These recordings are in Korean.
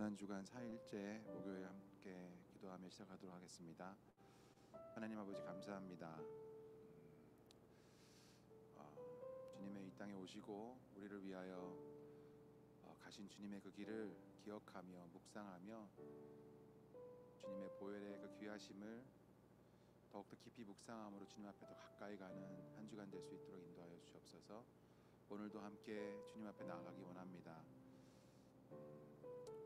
고난주간 4일째 목요일 함께 기도하며 시작하도록 하겠습니다. 하나님 아버지 감사합니다. 주님의 이 땅에 오시고 우리를 위하여 가신 주님의 그 길을 기억하며 묵상하며 주님의 보혈의 그 귀하심을 더욱더 깊이 묵상함으로 주님 앞에 더 가까이 가는 한 주간 될 수 있도록 인도하여 주옵소서. 오늘도 함께 주님 앞에 나아가기 원합니다.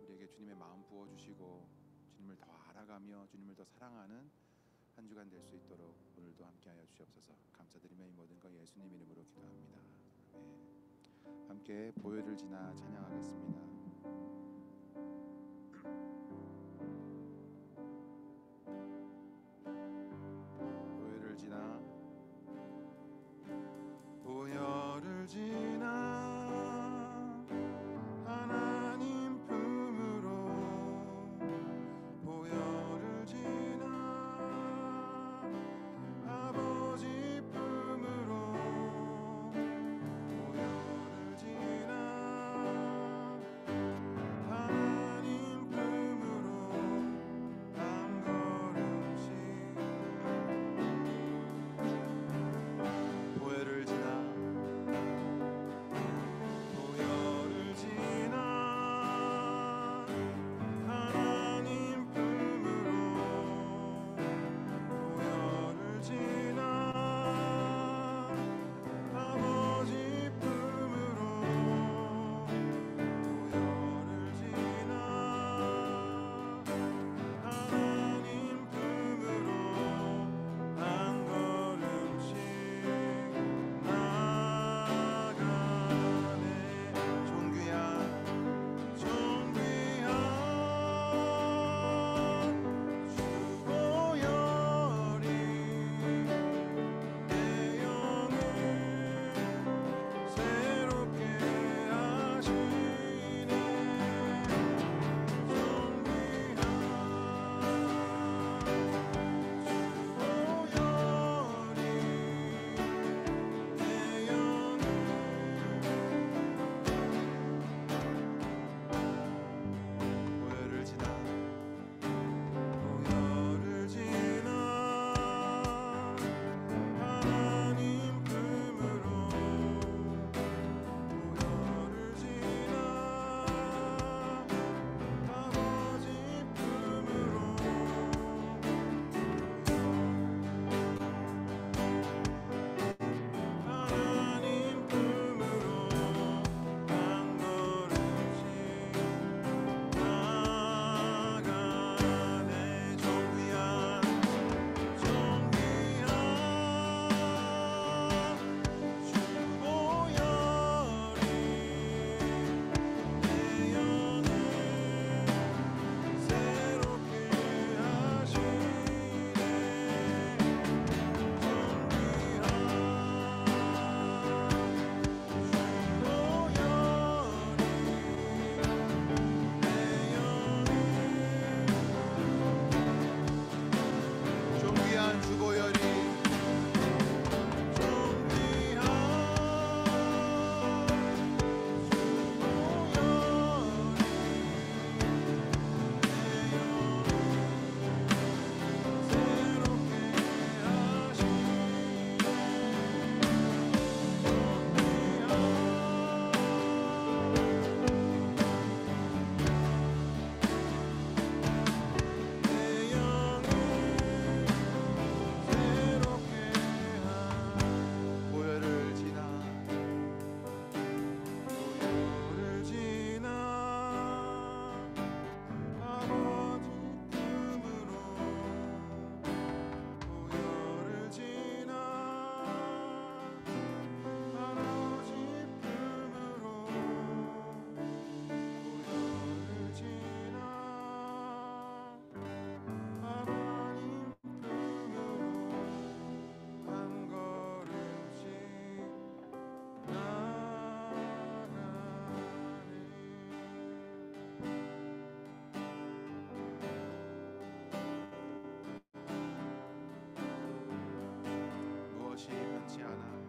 우리에게 주님의 마음 부어주시고 주님을 더 알아가며 주님을 더 사랑하는 한 주간 될 수 있도록 오늘도 함께하여 주옵소서. 감사드리며 이 모든 것 예수님 이름으로 기도합니다. 아멘. 함께 보혈을 지나 찬양하겠습니다. 보혈을 지나 보혈을 지나 하나님 품으로 보혈을 지나 아버지 품으로 보혈을 지나 하나님 품으로 한 걸음씩 보혈을 지나 보혈을 지나 하나님 품으로 보혈을 지나 아버지 품으로 보혈을 지나 하나님 품으로 한 걸음씩 나아가네. 존귀한 주 보혈이 내 영을 새롭게 하시네. 존귀한 주 보혈이 내 영을 보혈을 지나 보혈을 지나 하나님 품으로 보혈을 지나 아버지 품으로 하나님 품으로 한 걸음씩 나아가네. 존귀한 주 보혈이 내 영을 새롭게 하시네. 존귀한 주 보혈이 보혈을 지나 보혈을 지나 아버지 품으로 보혈을 지나 아버지 품으로 보혈을 지나 하나님 품으로 한 걸음씩 나아가네. 무엇이 변치 않아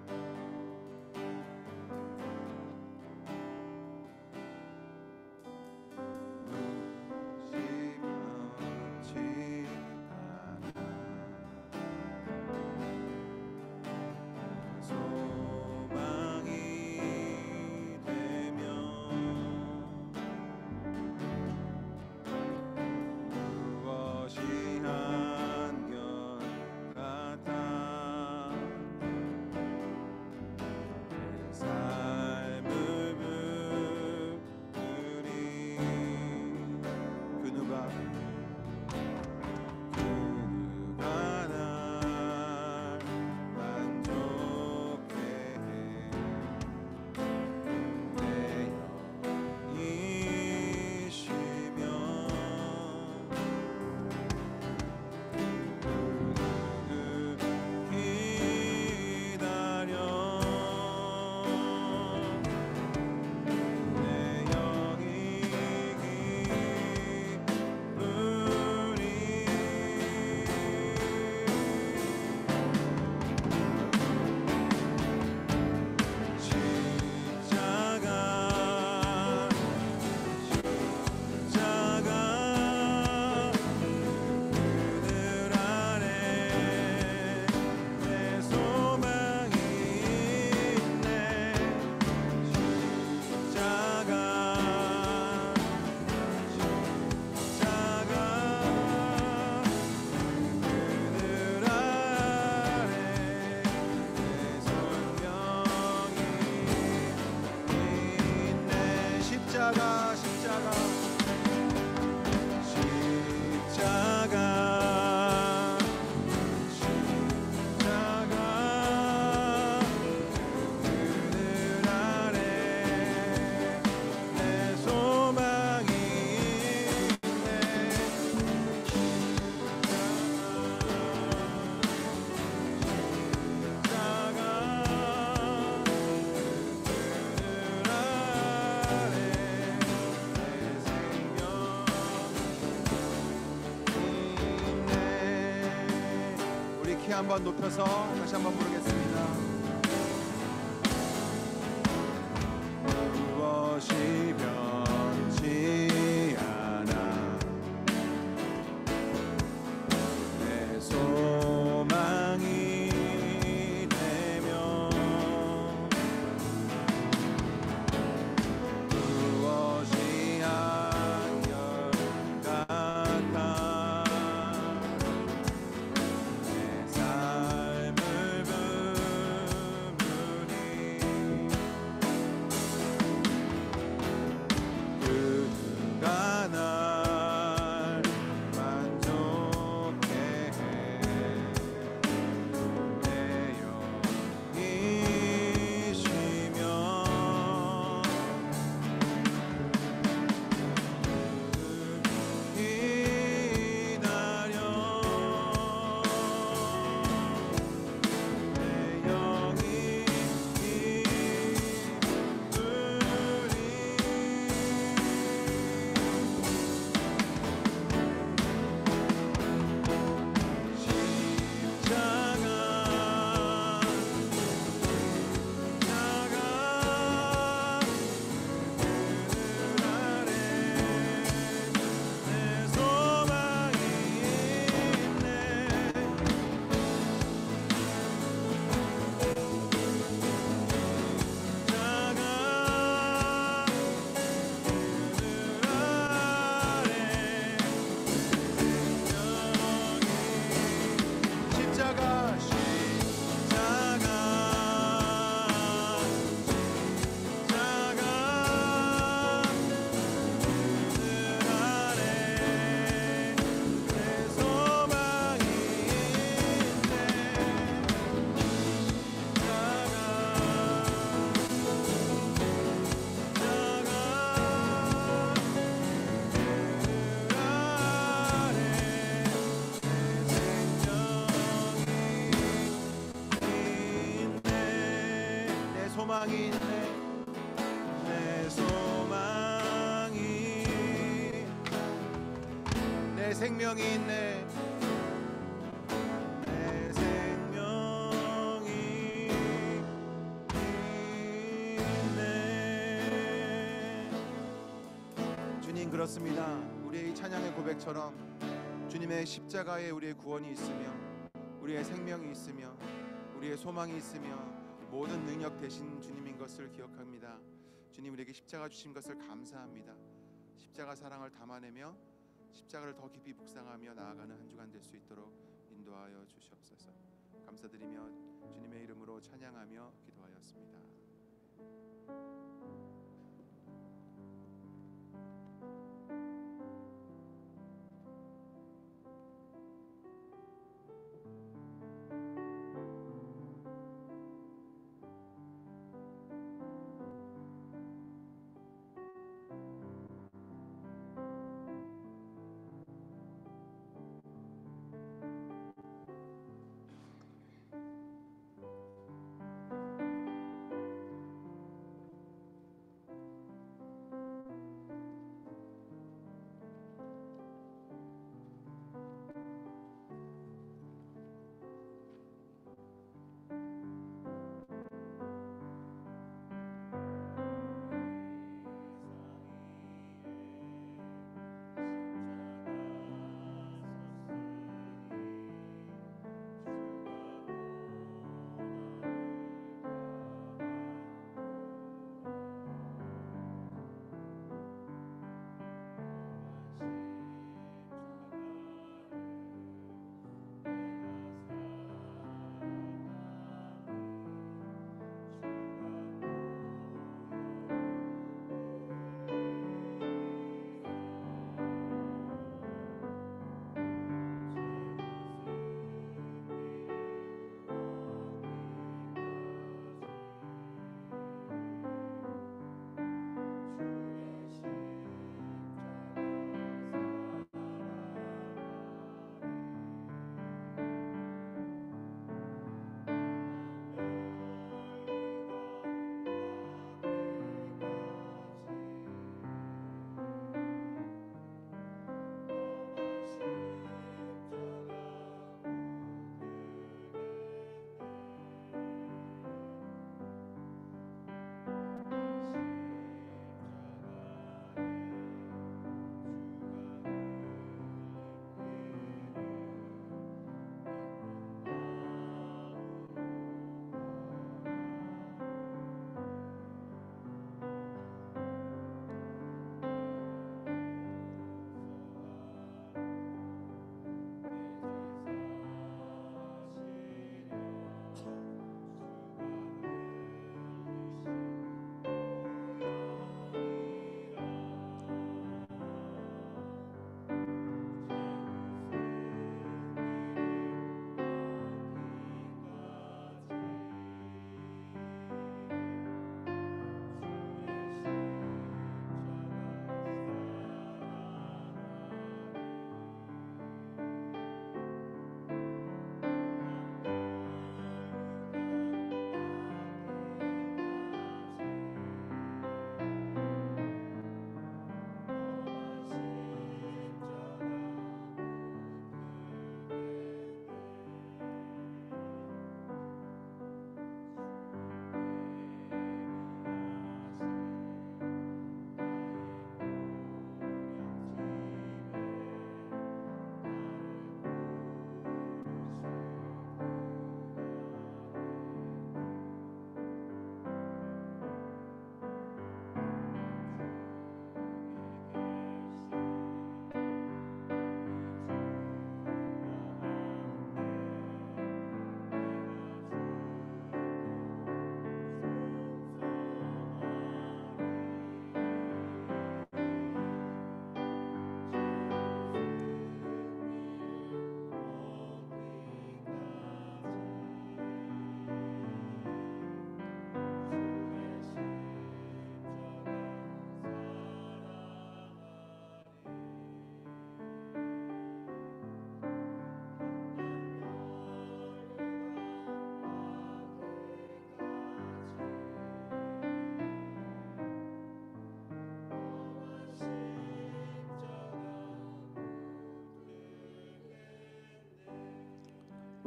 한번 높여서 다시 한번 부르겠습니다. 무엇이 변치 않아 내 소망이 되며 무엇이 한결같아 내 삶을 부르니 그가 날 만족해 내 영이시며 기다려 내 영이 소망이 있네. 내 소망이 내 생명이 있네. 내 생명이 있네. 주님, 그렇습니다. 우리의 이 찬양의 고백처럼 주님의 십자가에 우리의 구원이 있으며 우리의 생명이 있으며 우리의 소망이 있으며 모든 능력 되신 주님인 것을 기억합니다. 주님, 우리에게 십자가 주신 것을 감사합니다. 십자가 사랑을 담아내며 십자가를 더 깊이 묵상하며 나아가는 한 주간 될 수 있도록 인도하여 주시옵소서. 감사드리며 주님의 이름으로 찬양하며 기도하였습니다.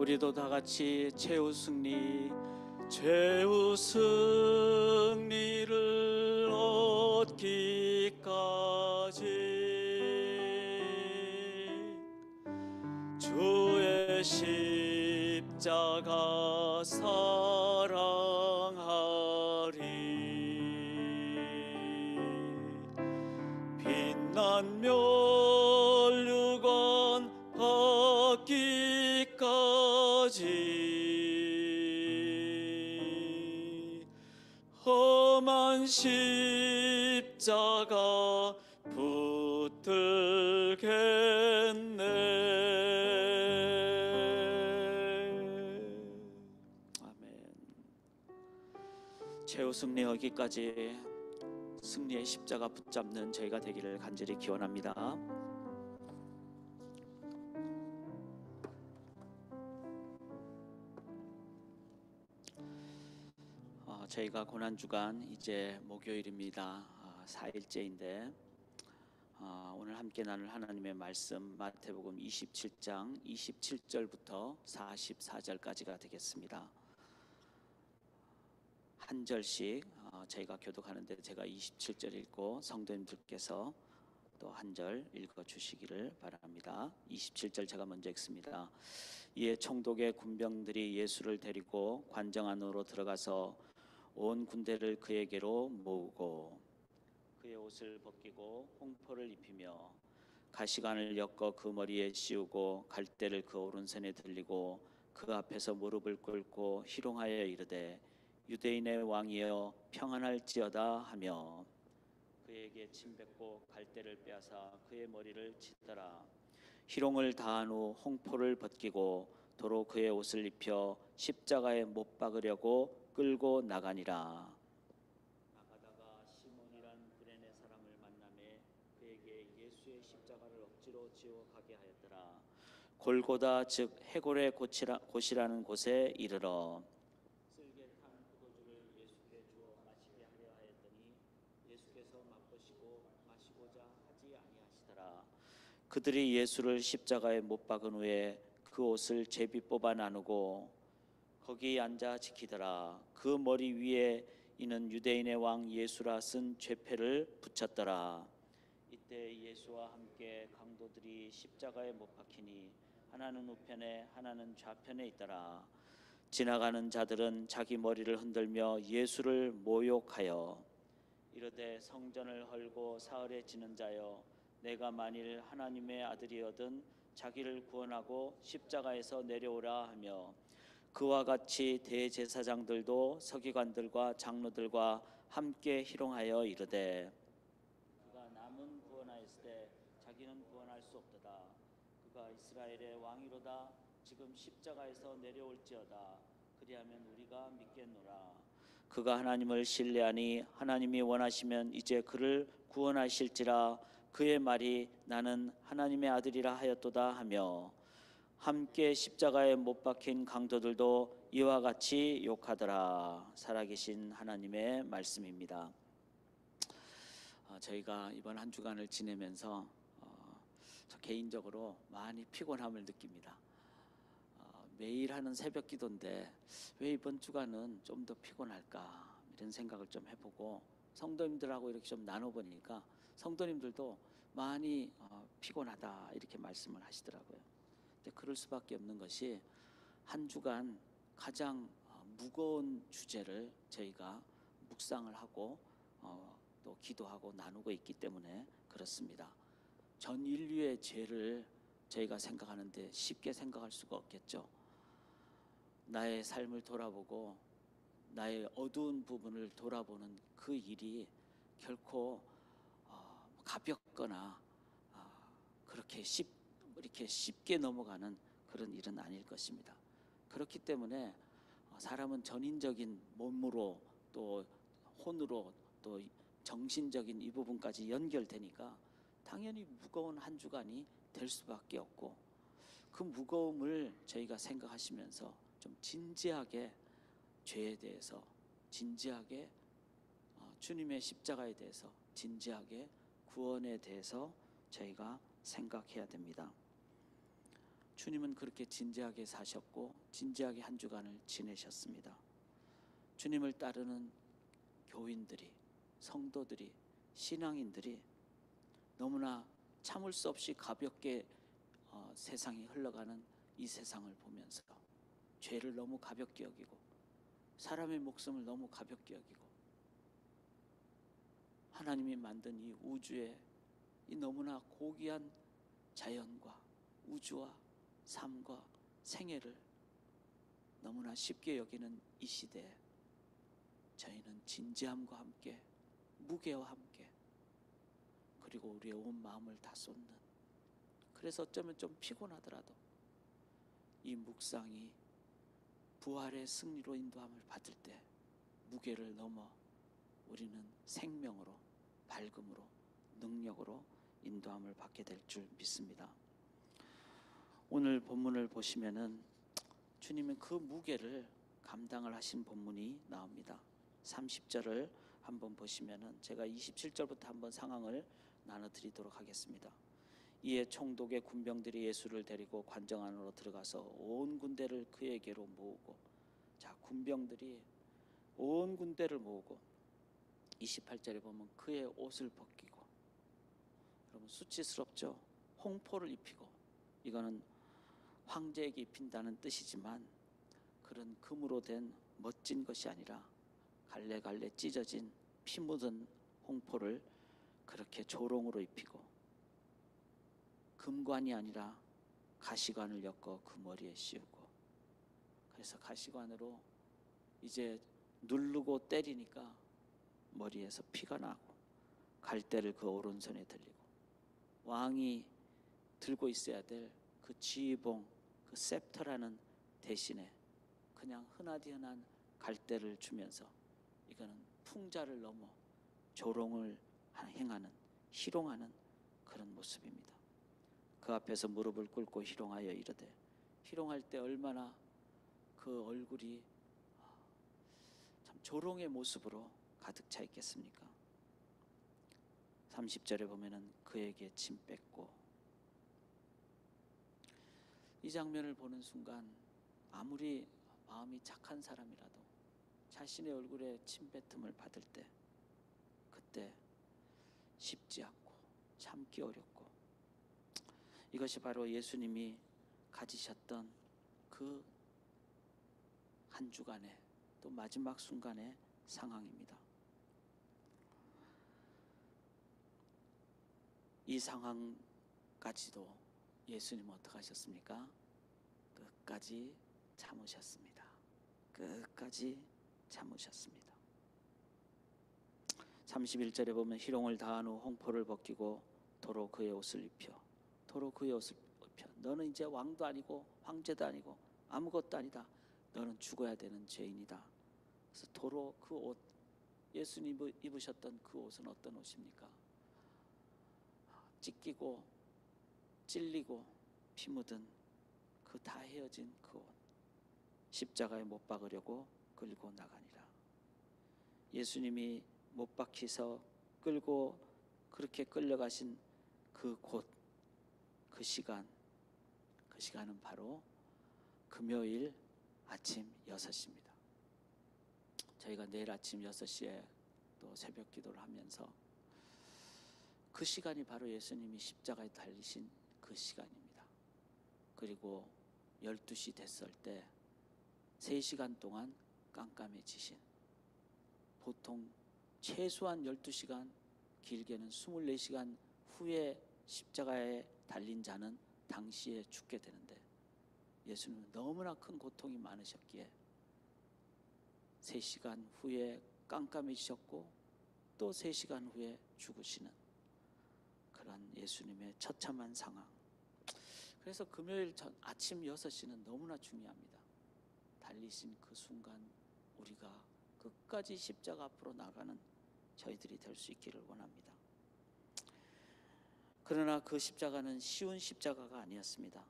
우리도 다 같이 최후 승리를 얻기까지 주의 십자가 사랑하리. 빛난 멸류관 받기까지 험한 십자가 붙들겠네. 아멘. 최후 승리하기까지 승리의 십자가 붙잡는 저희가 되기를 간절히 기원합니다. 저희가 고난주간 이제 목요일입니다. 4일째인데 오늘 함께 나눌 하나님의 말씀 마태복음 27장 27절부터 44절까지가 되겠습니다. 한 절씩 저희가 교독하는데 제가 27절 읽고 성도님들께서 또 한 절 읽어주시기를 바랍니다. 27절 제가 먼저 읽습니다. 이에 총독의 군병들이 예수를 데리고 관정 안으로 들어가서 온 군대를 그에게로 모으고 그의 옷을 벗기고 홍포를 입히며 가시관을 엮어 그 머리에 씌우고 갈대를 그 오른손에 들리고 그 앞에서 무릎을 꿇고 희롱하여 이르되 유대인의 왕이여 평안할지어다 하며 그에게 침 뱉고 갈대를 빼앗아 그의 머리를 치더라. 희롱을 다한 후 홍포를 벗기고 도로 그의 옷을 입혀 십자가에 못 박으려고 끌고 나가니라. 나가다가 시몬이란 구레네 사람을 만나매 그에게 예수의 십자가를 억지로 지어 가게 하였더라. 골고다 즉 해골의 곳이라는 곳에 이르러 쓸개 탄 포도주를 예수께 주어 마시게 하려 하였더니 예수께서 맛보시고 마시고자 하지 아니하시더라. 그들이 예수를 십자가에 못 박은 후에 그 옷을 제비 뽑아 나누고 거기 앉아 지키더라. 그 머리 위에 이는 유대인의 왕 예수라 쓴 죄패를 붙였더라. 이때 예수와 함께 강도들이 십자가에 못 박히니 하나는 우편에 하나는 좌편에 있더라. 지나가는 자들은 자기 머리를 흔들며 예수를 모욕하여 이르되 성전을 헐고 사흘에 지는 자여 내가 만일 하나님의 아들이거든 자기를 구원하고 십자가에서 내려오라 하며 그와 같이 대제사장들도 서기관들과 장로들과 함께 희롱하여 이르되 그가 남은 구원하였을 때 자기는 구원할 수 없도다. 그가 이스라엘의 왕이로다. 지금 십자가에서 내려올지어다. 그리하면 우리가 믿겠노라. 그가 하나님을 신뢰하니 하나님이 원하시면 이제 그를 구원하실지라. 그의 말이 나는 하나님의 아들이라 하였도다 하며 함께 십자가에 못 박힌 강도들도 이와 같이 욕하더라. 살아계신 하나님의 말씀입니다. 저희가 이번 한 주간을 지내면서 저 개인적으로 많이 피곤함을 느낍니다. 매일 하는 새벽 기도인데 왜 이번 주간은 좀 더 피곤할까 이런 생각을 좀 해보고 성도님들하고 이렇게 좀 나눠보니까 성도님들도 많이 피곤하다 이렇게 말씀을 하시더라고요. 근데 그럴 수밖에 없는 것이 한 주간 가장 무거운 주제를 저희가 묵상을 하고 또 기도하고 나누고 있기 때문에 그렇습니다. 전 인류의 죄를 저희가 생각하는데 쉽게 생각할 수가 없겠죠. 나의 삶을 돌아보고 나의 어두운 부분을 돌아보는 그 일이 결코 가볍거나 그렇게 쉽게 넘어가는 그런 일은 아닐 것입니다. 그렇기 때문에 사람은 전인적인 몸으로 또 혼으로 또 정신적인 이 부분까지 연결되니까 당연히 무거운 한 주간이 될 수밖에 없고 그 무거움을 저희가 생각하시면서 좀 진지하게 죄에 대해서 진지하게 주님의 십자가에 대해서 진지하게 구원에 대해서 저희가 생각해야 됩니다. 주님은 그렇게 진지하게 사셨고 진지하게 한 주간을 지내셨습니다. 주님을 따르는 교인들이, 성도들이, 신앙인들이 너무나 참을 수 없이 가볍게 세상이 흘러가는 이 세상을 보면서 죄를 너무 가볍게 여기고 사람의 목숨을 너무 가볍게 여기고 하나님이 만든 이 우주에 이 너무나 고귀한 자연과 우주와 삶과 생애를 너무나 쉽게 여기는 이 시대에 저희는 진지함과 함께 무게와 함께 그리고 우리의 온 마음을 다 쏟는, 그래서 어쩌면 좀 피곤하더라도 이 묵상이 부활의 승리로 인도함을 받을 때 무게를 넘어 우리는 생명으로, 밝음으로, 능력으로 인도함을 받게 될 줄 믿습니다. 오늘 본문을 보시면은 주님은 그 무게를 감당을 하신 본문이 나옵니다. 30절을 한번 보시면은 제가 27절부터 한번 상황을 나눠드리도록 하겠습니다. 이에 총독의 군병들이 예수를 데리고 관정 안으로 들어가서 온 군대를 그에게로 모으고, 자, 군병들이 온 군대를 모으고 28절에 보면 그의 옷을 벗기고, 여러분 수치스럽죠? 홍포를 입히고, 이거는 황제에게 입힌다는 뜻이지만 그런 금으로 된 멋진 것이 아니라 갈래갈래 찢어진 피 묻은 홍포를 그렇게 조롱으로 입히고, 금관이 아니라 가시관을 엮어 그 머리에 씌우고, 그래서 가시관으로 이제 누르고 때리니까 머리에서 피가 나고, 갈대를 그 오른손에 들리고, 왕이 들고 있어야 될 그 지휘봉, 그 셉터라는 대신에 그냥 흔하디흔한 갈대를 주면서 이거는 풍자를 넘어 조롱을 행하는, 희롱하는 그런 모습입니다. 그 앞에서 무릎을 꿇고 희롱하여 이르되, 희롱할 때 얼마나 그 얼굴이 참 조롱의 모습으로 가득 차 있겠습니까? 30절에 보면은 그에게 침 뱉고, 이 장면을 보는 순간 아무리 마음이 착한 사람이라도 자신의 얼굴에 침뱉음을 받을 때 그때 쉽지 않고 참기 어렵고, 이것이 바로 예수님이 가지셨던 그 한 주간의 또 마지막 순간의 상황입니다. 이 상황까지도 예수님은 어떻게 하셨습니까? 끝까지 참으셨습니다. 끝까지 참으셨습니다. 31절에 보면 희롱을 다한 후 홍포를 벗기고 도로 그의 옷을 입혀, 도로 그의 옷을 입혀, 너는 이제 왕도 아니고 황제도 아니고 아무것도 아니다. 너는 죽어야 되는 죄인이다. 그래서 도로 그 옷, 예수님 입으셨던 그 옷은 어떤 옷입니까? 찢기고 찔리고 피 묻은 그 다 헤어진 그 옷, 십자가에 못 박으려고 끌고 나가니라. 예수님이 못 박히서 끌고 그렇게 끌려가신 그 곳, 그 시간은 바로 금요일 아침 6시입니다. 저희가 내일 아침 6시에 또 새벽 기도를 하면서 그 시간이 바로 예수님이 십자가에 달리신 그 시간입니다. 그리고 12시 됐을 때 3시간 동안 깜깜해지신, 보통 최소한 12시간, 길게는 24시간 후에 십자가에 달린 자는 당시에 죽게 되는데, 예수님은 너무나 큰 고통이 많으셨기에 3시간 후에 깜깜해지셨고 또 3시간 후에 죽으시는 그런 예수님의 처참한 상황. 그래서 금요일 아침 6시는 너무나 중요합니다. 달리신 그 순간 우리가 끝까지 십자가 앞으로 나가는 저희들이 될 수 있기를 원합니다. 그러나 그 십자가는 쉬운 십자가가 아니었습니다.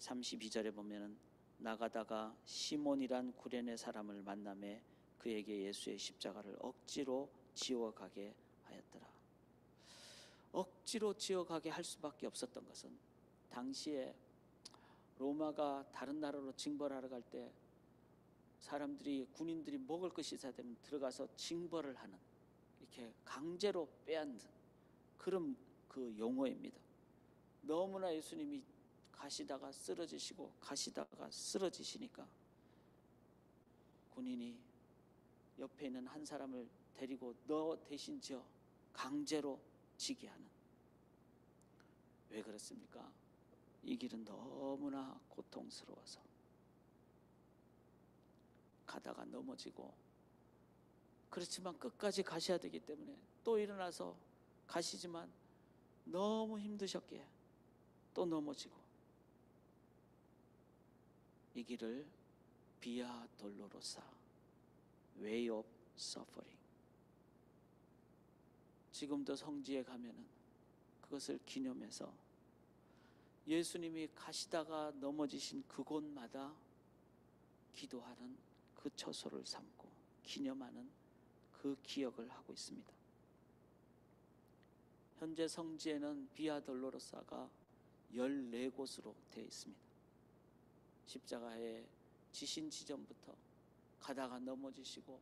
32절에 보면은 나가다가 시몬이란 구레네 사람을 만나매 그에게 예수의 십자가를 억지로 지어가게 하였더라. 억지로 지어가게 할 수밖에 없었던 것은 당시에 로마가 다른 나라로 징벌하러 갈 때 사람들이 군인들이 먹을 것이 있어야 되면 들어가서 징벌을 하는, 이렇게 강제로 빼앗는 그런 그 용어입니다. 너무나 예수님이 가시다가 쓰러지시고 가시다가 쓰러지시니까 군인이 옆에 있는 한 사람을 데리고 너 대신 지어 강제로 지게 하는. 왜 그렇습니까? 이 길은 너무나 고통스러워서 가다가 넘어지고, 그렇지만 끝까지 가셔야 되기 때문에 또 일어나서 가시지만 너무 힘드셨기에 또 넘어지고, 이 길을 비아 돌로로사, Way of Suffering. 지금도 성지에 가면은 그것을 기념해서 예수님이 가시다가 넘어지신 그곳마다 기도하는 그 처소를 삼고 기념하는 그 기억을 하고 있습니다. 현재 성지에는 비아 돌로로사가 14곳으로 되어 있습니다. 십자가에 지신 지점부터 가다가 넘어지시고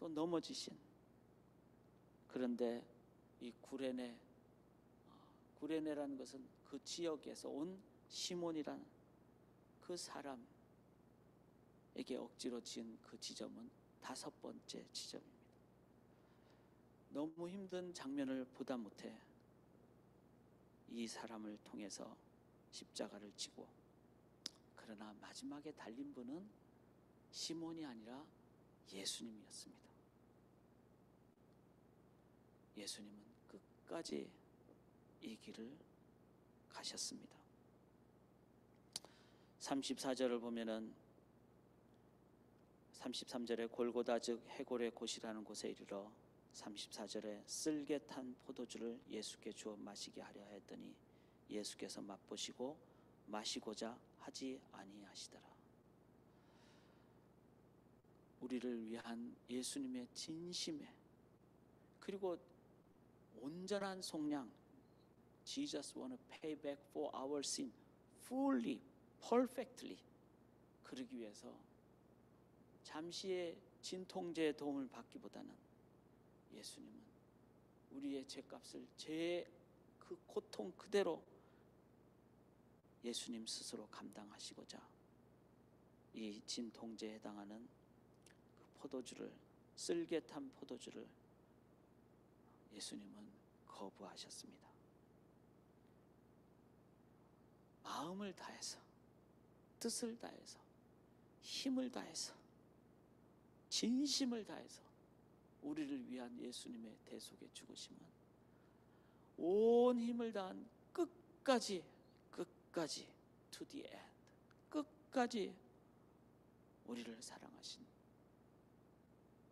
또 넘어지신, 그런데 이 구레네라는 것은 그 지역에서 온 시몬이라는 그 사람에게 억지로 지은 그 지점은 5번째 지점입니다. 너무 힘든 장면을 보다 못해 이 사람을 통해서 십자가를 지고, 그러나 마지막에 달린 분은 시몬이 아니라 예수님이었습니다. 예수님은 끝까지 이 길을 가셨습니다. 34절을 보면은 33절에 골고다 즉 해골의 곳이라는 곳에 이르러 34절에 쓸개 탄 포도주를 예수께 주어 마시게 하려 했더니 예수께서 맛보시고 마시고자 하지 아니하시더라. 우리를 위한 예수님의 진심에, 그리고 온전한 속량, Jesus want to pay back for our sin fully, perfectly, 그러기 위해서 잠시의 진통제의 도움을 받기보다는 예수님은 우리의 죄값을 그 고통 그대로 예수님 스스로 감당하시고자 이 진통제에 해당하는 그 포도주를, 쓸개 탄 포도주를 예수님은 거부하셨습니다. 마음을 다해서, 뜻을 다해서, 힘을 다해서, 진심을 다해서 우리를 위한 예수님의 대속의 죽으심은 온 힘을 다한 끝까지 to the end, 끝까지 우리를 사랑하신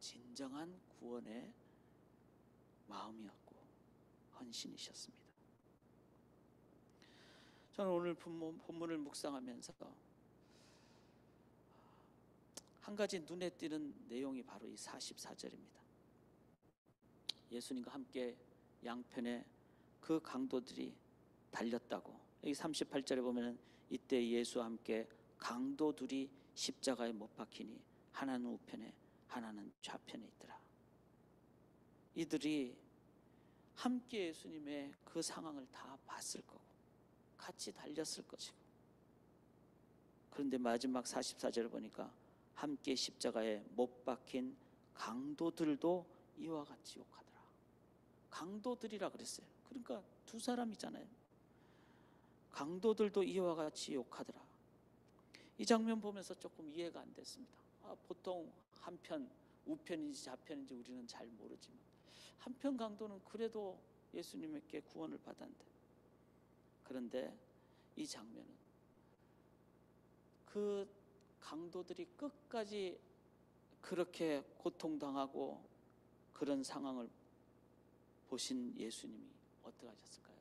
진정한 구원의 마음이었고 헌신이셨습니다. 저는 오늘 본문을 묵상하면서 한 가지 눈에 띄는 내용이 바로 이 44절입니다. 예수님과 함께 양편에 그 강도들이 달렸다고. 여기 38절에 보면 이때 예수와 함께 강도들이 십자가에 못 박히니 하나는 우편에 하나는 좌편에 있더라. 이들이 함께 예수님의 그 상황을 다 봤을 거고 같이 달렸을 것이고, 그런데 마지막 44절을 보니까 함께 십자가에 못 박힌 강도들도 이와 같이 욕하더라. 강도들이라 그랬어요. 그러니까 두 사람이잖아요. 강도들도 이와 같이 욕하더라. 이 장면 보면서 조금 이해가 안 됐습니다. 보통 한편, 우편인지 좌편인지 우리는 잘 모르지만 한편 강도는 그래도 예수님께 구원을 받았는데, 그런데 이 장면은 그 강도들이 끝까지 그렇게 고통당하고 그런 상황을 보신 예수님이 어떻게 하셨을까요?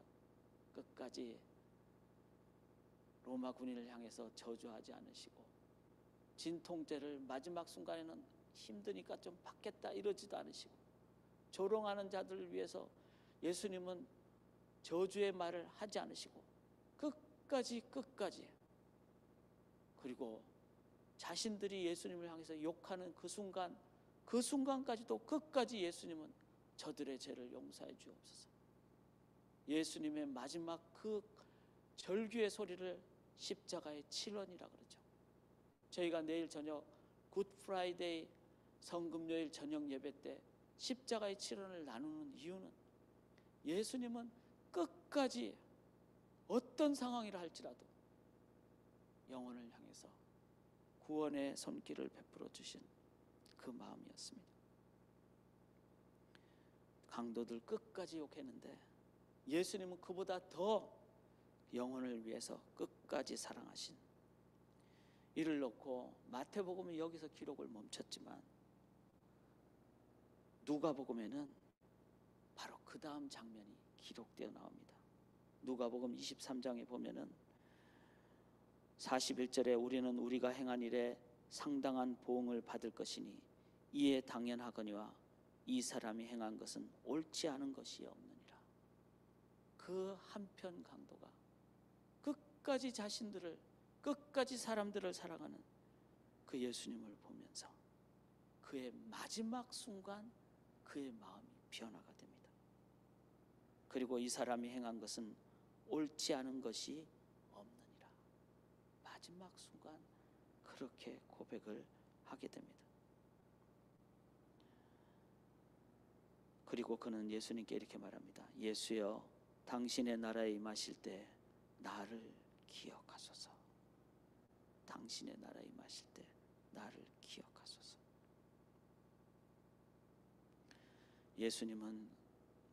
끝까지 로마 군인을 향해서 저주하지 않으시고, 진통제를 마지막 순간에는 힘드니까 좀 받겠다 이러지도 않으시고, 조롱하는 자들을 위해서 예수님은 저주의 말을 하지 않으시고 끝까지 그리고 자신들이 예수님을 향해서 욕하는 그 순간, 그 순간까지도 끝까지 예수님은 저들의 죄를 용서해 주옵소서. 예수님의 마지막 그 절규의 소리를 십자가의 7원이라 그러죠. 저희가 내일 저녁 굿 프라이데이 성금요일 저녁 예배 때 십자가의 7원을 나누는 이유는 예수님은 끝까지 어떤 상황이라 할지라도 영혼을 향해서 구원의 손길을 베풀어 주신 그 마음이었습니다. 강도들 끝까지 욕했는데 예수님은 그보다 더 영혼을 위해서 끝까지 사랑하신, 이를 놓고 마태복음은 여기서 기록을 멈췄지만 누가복음에는 바로 그 다음 장면이 기록되어 나옵니다. 누가복음 23장에 보면은 41절에 우리는 우리가 행한 일에 상당한 보응을 받을 것이니 이에 당연하거니와 이 사람이 행한 것은 옳지 않은 것이 없느니라. 그 한편 강도가 끝까지 자신들을, 끝까지 사람들을 사랑하는 그 예수님을 보면서 그의 마지막 순간 그의 마음이 변화가 됩니다. 그리고 이 사람이 행한 것은 옳지 않은 것이 없느니라. 마지막 순간 그렇게 고백을 하게 됩니다. 그리고 그는 예수님께 이렇게 말합니다. 예수여, 당신의 나라에 임하실 때 나를 기억하소서. 당신의 나라에 임하실 때 나를 기억하소서. 예수님은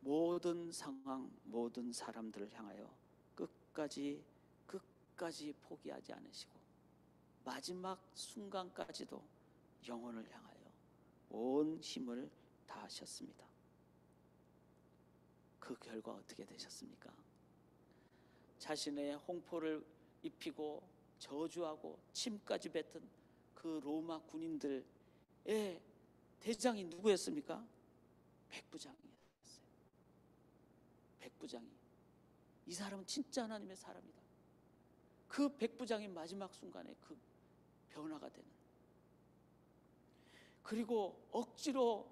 모든 상황, 모든 사람들을 향하여 끝까지 포기하지 않으시고 마지막 순간까지도 영혼을 향하여 온 힘을 다하셨습니다. 그 결과 어떻게 되셨습니까? 자신의 홍포를 입히고 저주하고 침까지 뱉은 그 로마 군인들의 대장이 누구였습니까? 백부장이었어요. 백부장이. 이 사람은 진짜 하나님의 사람이다. 그 백부장이 마지막 순간에 그 변화가 되는, 그리고 억지로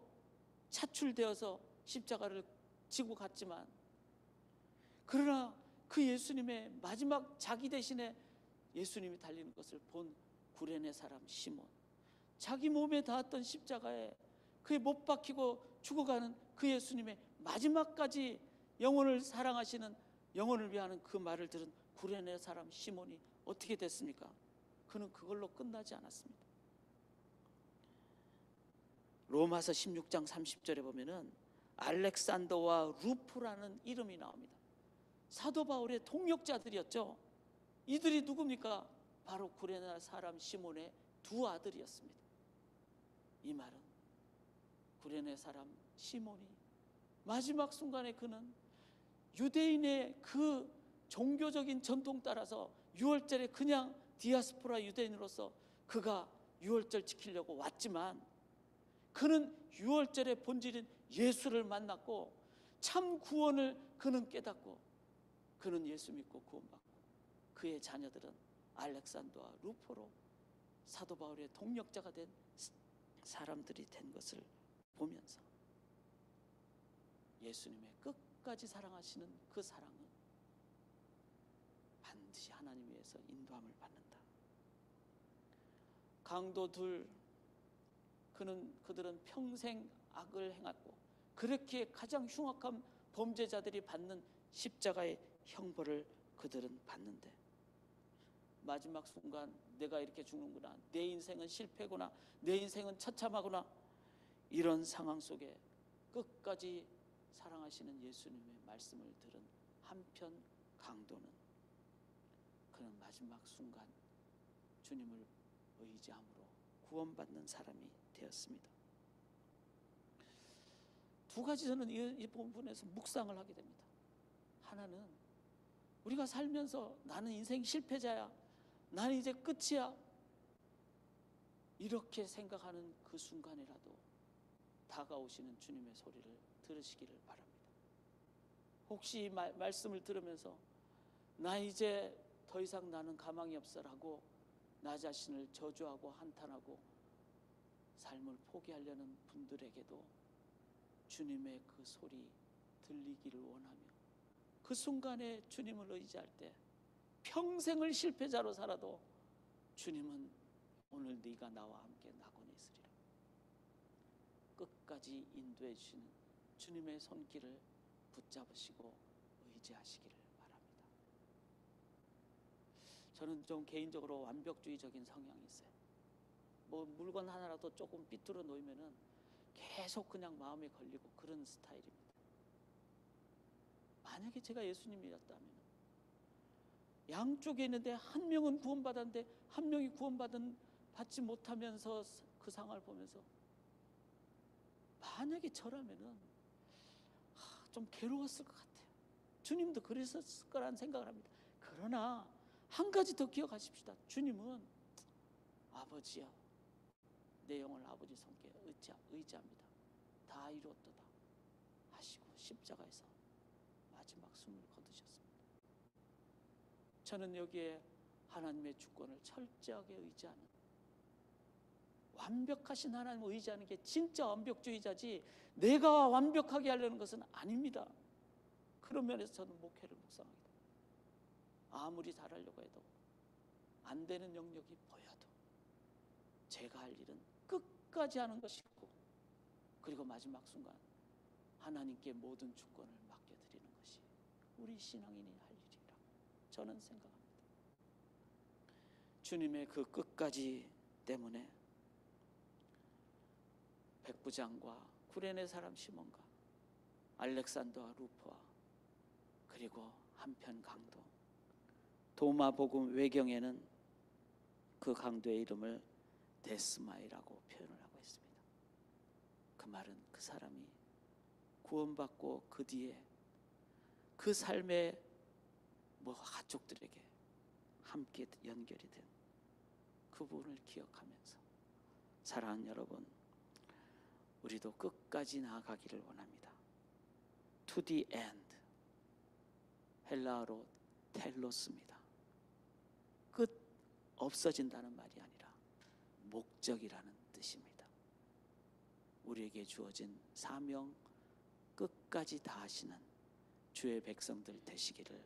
차출되어서 십자가를 지고 갔지만, 그러나 그 예수님의 마지막 자기 대신에 예수님이 달리는 것을 본 구레네 사람 시몬, 자기 몸에 닿았던 십자가에 그에 못 박히고 죽어가는 그 예수님의 마지막까지 영혼을 사랑하시는, 영혼을 위하는 그 말을 들은 구레네 사람 시몬이 어떻게 됐습니까? 그는 그걸로 끝나지 않았습니다. 로마서 16장 30절에 보면은 알렉산더와 루프라는 이름이 나옵니다. 사도 바울의 동역자들이었죠. 이들이 누굽니까? 바로 구레네 사람 시몬의 두 아들이었습니다. 이 말은 구레네 사람 시몬이 마지막 순간에 그는 유대인의 그 종교적인 전통 따라서 유월절에 그냥 디아스포라 유대인으로서 그가 유월절 지키려고 왔지만, 그는 유월절의 본질인 예수를 만났고 참 구원을 그는 깨닫고 그는 예수 믿고 구원받고 그의 자녀들은 알렉산더와 루포로 사도 바울의 동역자가 된 사람들이 된 것을 보면서 예수님의 끝까지 사랑하시는 그 사랑은 반드시 하나님 위에서 인도함을 받는다. 강도 둘, 그들은 평생 악을 행했고 그렇게 가장 흉악한 범죄자들이 받는 십자가의 형벌을 그들은 받는데, 마지막 순간 내가 이렇게 죽는구나, 내 인생은 실패구나, 내 인생은 처참하구나, 이런 상황 속에 끝까지 사랑하시는 예수님의 말씀을 들은 한편 강도는, 그는 마지막 순간 주님을 의지함으로 구원받는 사람이 되었습니다. 두 가지 저는 이 부분에서 묵상을 하게 됩니다. 하나는 우리가 살면서 나는 인생 실패자야, 나는 이제 끝이야, 이렇게 생각하는 그 순간이라도 다가오시는 주님의 소리를 들으시기를 바랍니다. 혹시 이 말씀을 들으면서 나 이제 더 이상 나는 가망이 없어라고 나 자신을 저주하고 한탄하고 삶을 포기하려는 분들에게도 주님의 그 소리 들리기를 원하며, 그 순간에 주님을 의지할 때 평생을 실패자로 살아도 주님은 오늘 네가 나와 함께 낙원에 있으리라 끝까지 인도해 주시는 주님의 손길을 붙잡으시고 의지하시기를 바랍니다. 저는 좀 개인적으로 완벽주의적인 성향이 있어요. 뭐 물건 하나라도 조금 삐뚤어 놓이면은 계속 그냥 마음에 걸리고 그런 스타일입니다. 만약에 제가 예수님이었다면 양쪽에 있는데 한 명은 구원받았는데 한 명이 받지 못하면서 그 상황을 보면서, 만약에 저라면은 좀 괴로웠을 것 같아요. 주님도 그랬었을 거라는 생각을 합니다. 그러나 한 가지 더 기억하십시다. 주님은 아버지여, 내 영혼을 아버지 손께 의지합니다. 다 이루었도다 하시고 십자가에서 마지막 숨을 거두셨습니다. 저는 여기에 하나님의 주권을 철저하게 의지하는, 완벽하신 하나님을 의지하는 게 진짜 완벽주의자지 내가 완벽하게 하려는 것은 아닙니다. 그런 면에서 저는 목회를 묵상합니다. 아무리 잘하려고 해도 안 되는 영역이 보여도 제가 할 일은 끝까지 하는 것이고, 그리고 마지막 순간 하나님께 모든 주권을 맡겨드리는 것이 우리 신앙인이 할 일이라 저는 생각합니다. 주님의 그 끝까지 때문에 백부장과 구레네 사람 시몬과 알렉산더와 루프와 그리고 한편 강도, 도마복음 외경에는 그 강도의 이름을 데스마이라고 표현을 하고 있습니다. 그 말은 그 사람이 구원받고 그 뒤에 그 삶의 가족들에게 함께 연결이 된 그 부분을 기억하면서, 사랑하는 여러분, 우리도 끝까지 나아가기를 원합니다. To the end, 헬라어로 텔로스입니다. 끝, 없어진다는 말이 아니라 목적이라는 뜻입니다. 우리에게 주어진 사명 끝까지 다하시는 주의 백성들 되시기를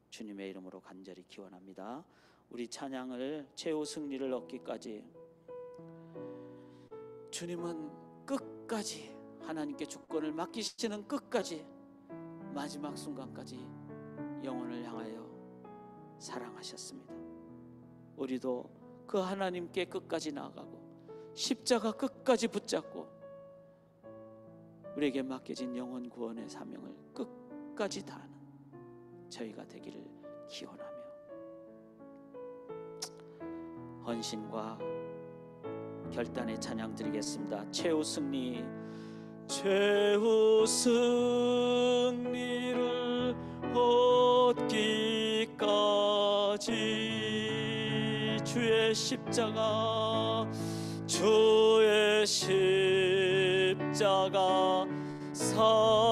주님의 이름으로 간절히 기원합니다. 우리 찬양을 최후 승리를 얻기까지, 주님은 끝까지 하나님께 주권을 맡기시는 끝까지 마지막 순간까지 영혼을 향하여 사랑하셨습니다. 우리도 그 하나님께 끝까지 나아가고 십자가 끝까지 붙잡고 우리에게 맡겨진 영혼 구원의 사명을 끝까지 다하는 저희가 되기를 기원하며 헌신과 결단의 찬양 드리겠습니다. 최후 승리, 최후 승리를 얻기까지 주의 십자가, 주의 십자가 사랑하리.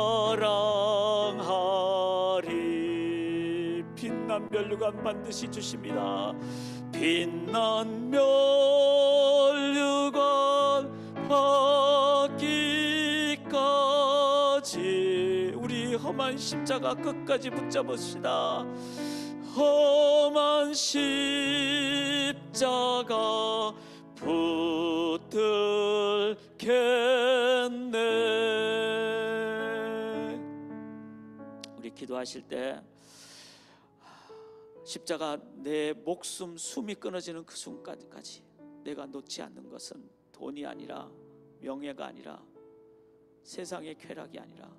빛난 면류관 반드시 주십니다. 빛난 면류관 받기까지 우리 험한 십자가 끝까지 붙잡읍시다. 험한 십자가 붙들겠네. 우리 기도하실 때 십자가, 내 목숨 숨이 끊어지는 그 순간까지 내가 놓지 않는 것은 돈이 아니라, 명예가 아니라, 세상의 쾌락이 아니라,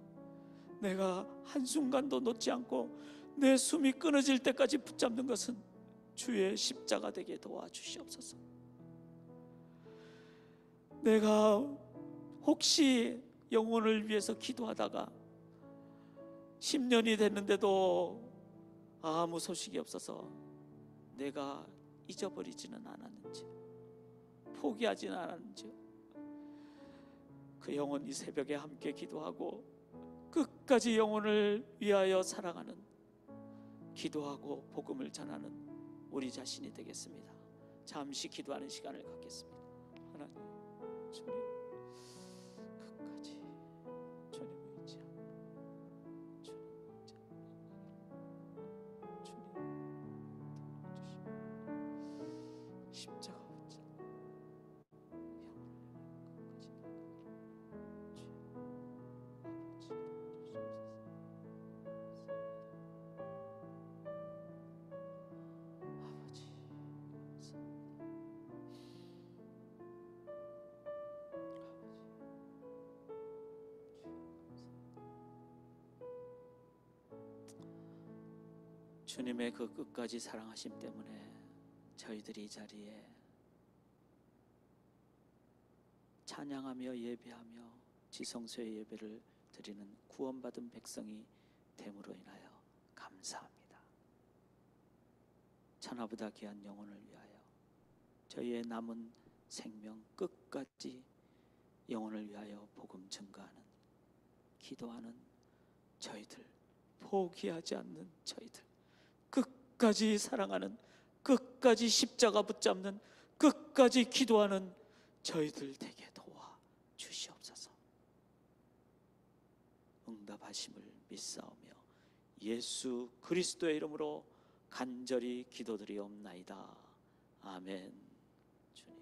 내가 한순간도 놓지 않고 내 숨이 끊어질 때까지 붙잡는 것은 주의 십자가 되게 도와주시옵소서. 내가 혹시 영혼을 위해서 기도하다가 10년이 됐는데도 아무 소식이 없어서 내가 잊어버리지는 않았는지, 포기하지는 않았는지, 그 영혼 이 새벽에 함께 기도하고 끝까지 영혼을 위하여 살아가는, 기도하고 복음을 전하는 우리 자신이 되겠습니다. 잠시 기도하는 시간을 갖겠습니다. 하나님, 주님, 끝까지 주님 의지하며 주님 의지하며 주님 도와주시고 십자가 붙잡고 주님의 그 끝까지 사랑하심 때문에 저희들이 이 자리에 찬양하며 예배하며 지성소의 예배를 드리는 구원받은 백성이 됨으로 인하여 감사합니다. 천하보다 귀한 영혼을 위하여 저희의 남은 생명 끝까지 영혼을 위하여 복음 증거하는, 기도하는 저희들, 포기하지 않는 저희들, 끝까지 사랑하는, 끝까지 십자가 붙잡는, 끝까지 기도하는 저희들 되게 도와 주시옵소서. 응답하심을 믿사오며 예수 그리스도의 이름으로 간절히 기도드리옵나이다. 아멘. 주님.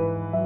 주님.